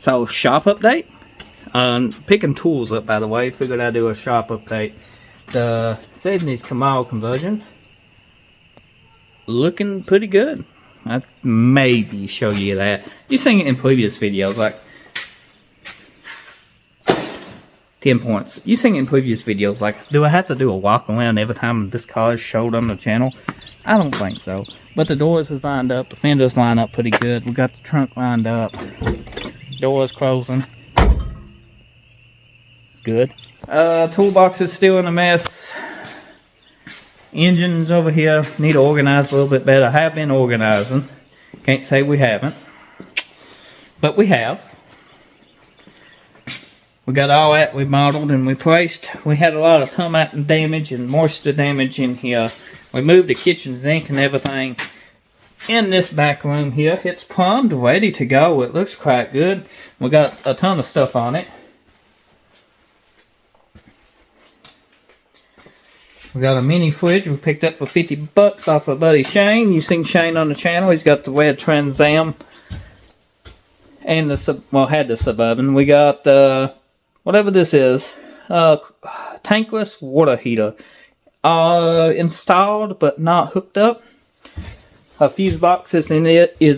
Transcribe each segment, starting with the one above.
So shop update. Picking tools up, by the way. Figured I'd do a shop update. The 70s Camaro conversion, looking pretty good. I maybe show you that. You've seen it in previous videos, like 10 points. You've seen it in previous videos, like, do I have to do a walk around every time this car is showed on the channel? I don't think so. But the doors is lined up, the fenders line up pretty good. We got the trunk lined up, doors closing. Good. Toolbox is still in a mess. Engines over here need to organize a little bit better. I have been organizing. Can't say we haven't, but we have. We got all that remodeled and replaced. We had a lot of termite damage and moisture damage in here. We moved the kitchen sink and everything. In this back room here, it's plumbed, ready to go. It looks quite good. We got a ton of stuff on it. We got a mini fridge we picked up for 50 bucks off of buddy Shane. You've seen Shane on the channel. He's got the red Trans Am and the had the Suburban. We got whatever this is, tankless water heater, installed but not hooked up. A fuse box is in it, you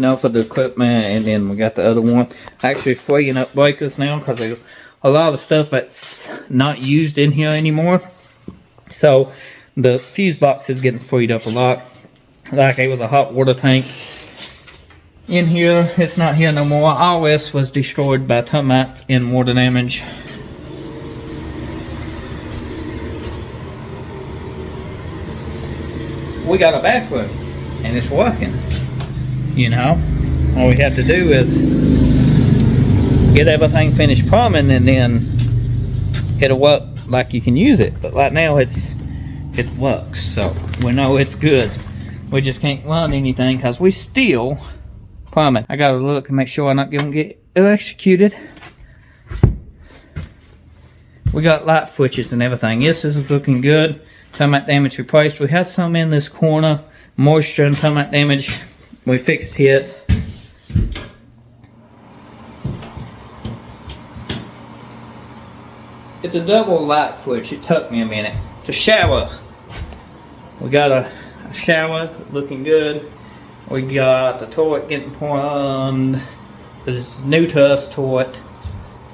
know, for the equipment, and then we got the other one actually freeing up breakers now because there's a lot of stuff that's not used in here anymore. So the fuse box is getting freed up a lot. Like, it was a hot water tank in here. It's not here no more. All this was destroyed by termites and water damage. We got a bathroom and it's working. You know, all we have to do is get everything finished plumbing, and then it'll work like you can use it. But right now it works, so we know it's good. We just can't run anything because we still plumbing. I gotta look and make sure I'm not gonna get electrocuted. We got light switches and everything. Yes, this is looking good. Termite damage replaced. We had some in this corner, moisture and termite damage. We fixed it. It's a double light switch. It took me a minute. The shower. We got a shower looking good. We got the toilet getting plumbed. This is new to us toilet.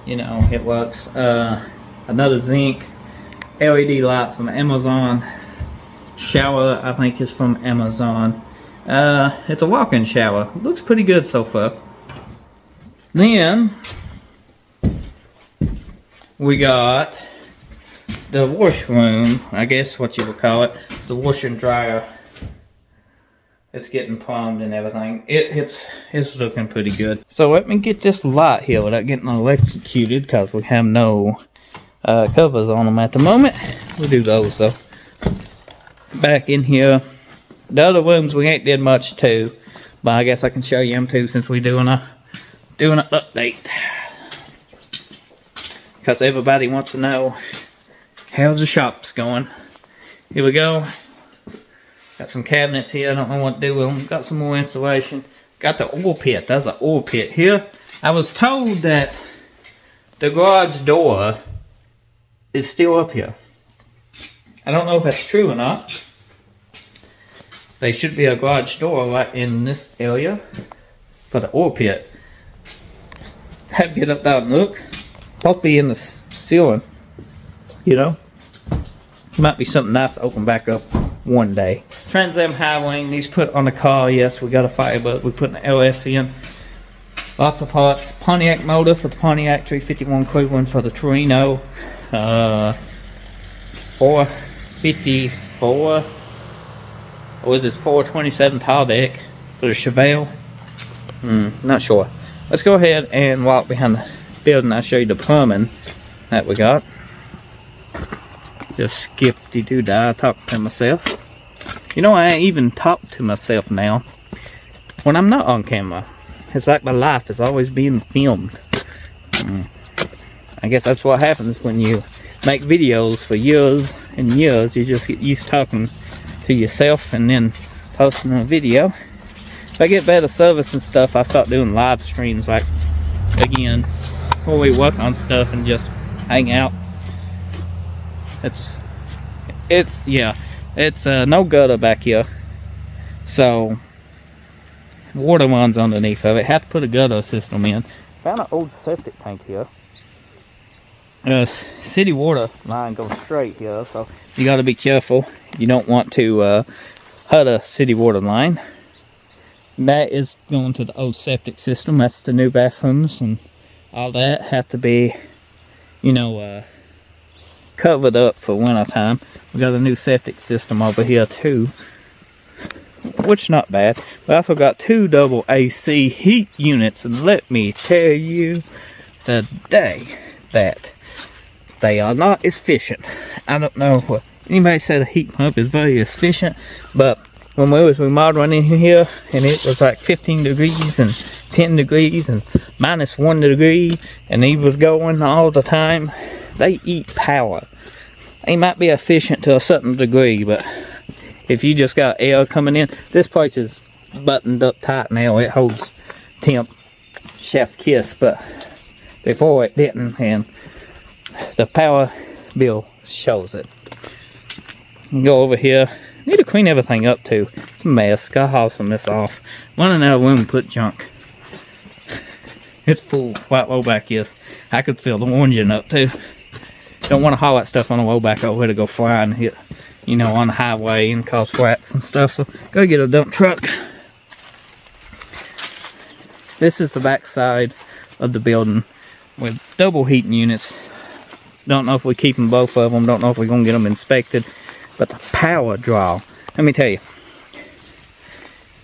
You know, it works. Another zinc LED light from Amazon. Shower, I think, is from Amazon. It's a walk-in shower. It looks pretty good so far. Then we got the washroom, I guess what you would call it. The washer and dryer. It's getting plumbed and everything. It's looking pretty good. So let me get this light here without getting electrocuted, because we have no covers on them at the moment. We'll do those though. Back in here, the other rooms we ain't did much to, but I guess I can show you them too, since we're doing an update. Because everybody wants to know how's the shops going. Here we go. Got some cabinets here. I don't know what to do with them. Got some more installation. Got the oil pit. That's an oil pit here. I was told that the garage door is still up here. I don't know if that's true or not. There should be a garage door right in this area for the oil pit. Have to get up there and look. Supposed to be in the ceiling, you know. Might be something nice to open back up one day. Trans Am high wing needs put on the car. Yes, we got a Firebird. We put an LS in. Lots of parts. Pontiac motor for the Pontiac 351 Cleveland for the Torino. 454. Or is it 427 tall deck for the Chevelle? Not sure. Let's go ahead and walk behind the building. I'll show you the plumbing that we got. Just skipped the doo-dah, talking to myself. You know, I even talk to myself now when I'm not on camera. It's like my life is always being filmed. I guess that's what happens when you make videos for years and years. You just get used to talking to yourself and then posting a video. if I get better service and stuff, I start doing live streams, like, again, where we work on stuff and just hang out. It's no gutter back here, so water runs underneath of it. Have to put a gutter system in. Found an old septic tank here. City water line goes straight here, so you got to be careful. You don't want to hurt a city water line. That is going to the old septic system. That's the new bathrooms and all that have to be, you know, covered up for winter time. We got a new septic system over here too, which not bad. We also got 2 double AC heat units, and let me tell you today that they are not efficient. I don't know what anybody said a heat pump is very efficient, but when we was remodeling in here and it was like 15 degrees and 10 degrees and -1 degree and he was going all the time, they eat power. They might be efficient to a certain degree, but if you just got air coming in, this place is buttoned up tight now. It holds temp, chef kiss, but before it didn't, and the power bill shows it. Go over here. Need to clean everything up too. It's a mess. Gotta haul some of this off. Running out of room to put junk. It's full. White rollback is. I could fill the engine up too. Don't want to haul that stuff on the rollback over here to go fly and hit, you know, on the highway and cause flats and stuff. So go get a dump truck. This is the back side of the building with double heating units. Don't know if we're keeping both of them. Don't know if we're going to get them inspected. But the power draw, let me tell you,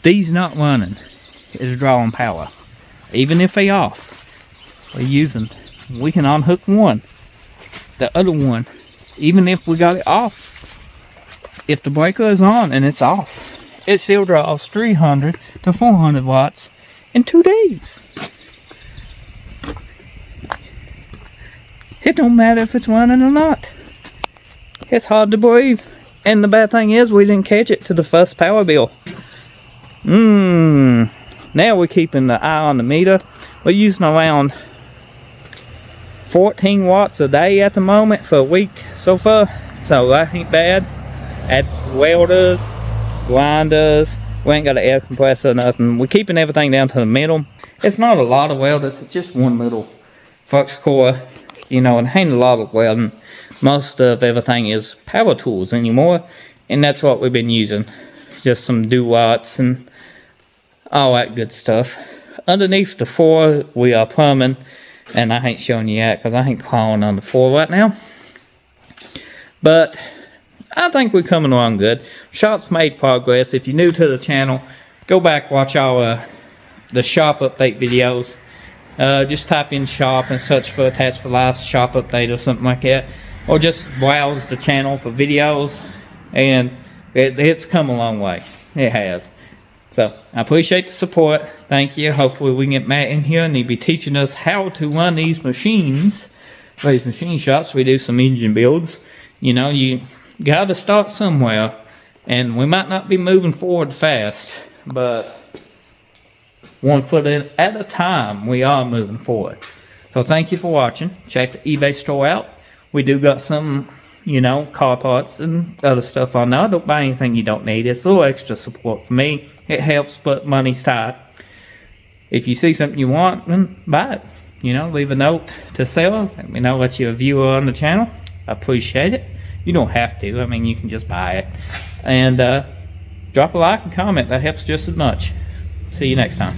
these not running is drawing power. Even if they off, we can unhook one. The other one, even if we got it off, if the breaker is on and it's off, it still draws 300 to 400 watts in 2 days. It don't matter if it's running or not. It's hard to believe. And the bad thing is we didn't catch it to the first power bill. Now we're keeping the eye on the meter. We're using around 14 watts a day at the moment for a week so far. So that ain't bad. That's welders, grinders. We ain't got an air compressor or nothing. We're keeping everything down to the middle. It's not a lot of welders. It's just one little flux core. You know, it ain't a lot of welding. Most of everything is power tools anymore, and that's what we've been using. Just some do-wats and all that good stuff. Underneath the floor, we are plumbing, and I ain't showing you yet because I ain't crawling on the floor right now. But I think we're coming along good. Shop's made progress. If you're new to the channel, go back, watch our the shop update videos. Just type in shop and search for TattsForLife shop update or something like that. Or just browse the channel for videos, and it's come a long way. It has. So I appreciate the support. Thank you. Hopefully we can get Matt in here and he'll be teaching us how to run these machines. These machine shops, we do some engine builds. You know, you got to start somewhere, and we might not be moving forward fast, but 1 foot at a time, we are moving forward. So thank you for watching. Check the eBay store out. We do got some, you know, car parts and other stuff on there. Don't buy anything you don't need. It's a little extra support for me. It helps, but money's tight. If you see something you want, then buy it. You know, leave a note to sell. Let me know that you're a viewer on the channel. I appreciate it. You don't have to. I mean, you can just buy it. And drop a like and comment. That helps just as much. See you next time.